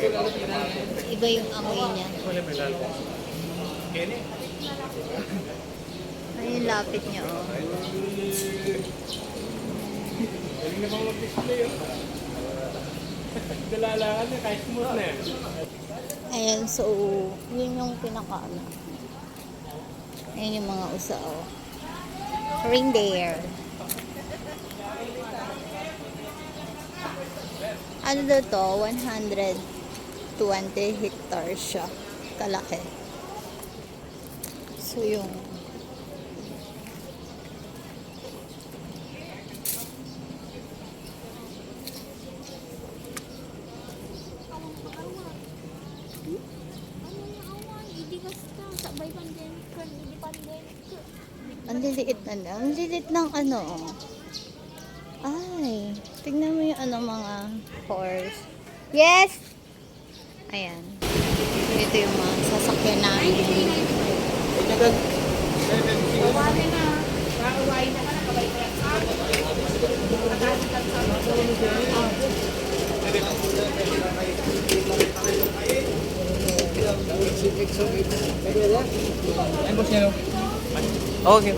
Iba yung amoy niya. Ay, yung lapit niya, oh. Galing na bang mag-display, oh. Dalalaan niya, kahit smooth na yan. Ayan, so, yun yung pinaka-ano. Ayan yung mga usa, oh. Reindeer. Ano daw to? 120 hectares siya. Kalaki. So, yung ang liliit na lang. Ang liliit ng ano. Ay, tignan mo yung ano mga horse. Yes! Ayan. Ito yung mga sasakyan namin. Okay.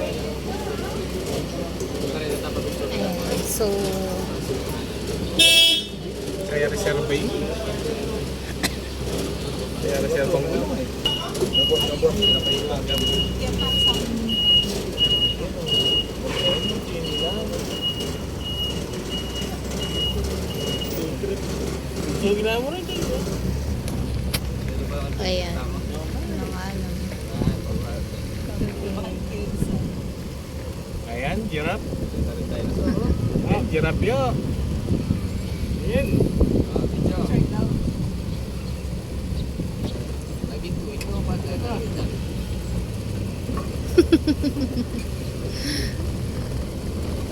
Ayan. So, Kaya reserva yun. Kaya reserva ang gulo. Yung ginawa mo rin kayo. ayan. Mga ano. Ayan, giraffe. Ah, giraffe yun. Ayan.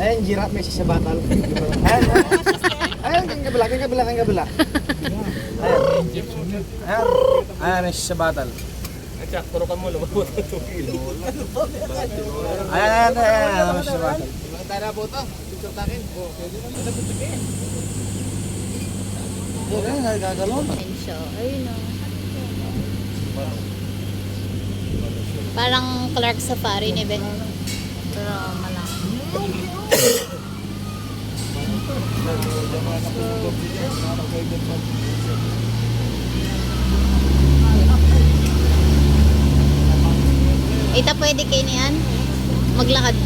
Ayan, giraffe may sa batal. Ayan, ayan, kang kabila. Ayan. Ayan, may sa batal. At siya, turukan mo, lumabot ng 2 kilo. Ayan, may sa batal. Tayo na po ito. Picture takin. Ayan, nagagalon. Ayan siya. Ayun o. Parang Clark Safari ni Ben. Pero malaki. Ita pwede kayo niyan? Maglakad.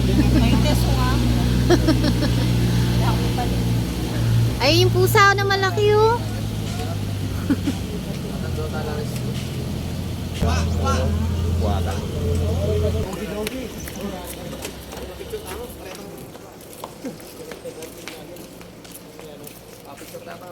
Ay, yung pusa na malaki oh. Buwata.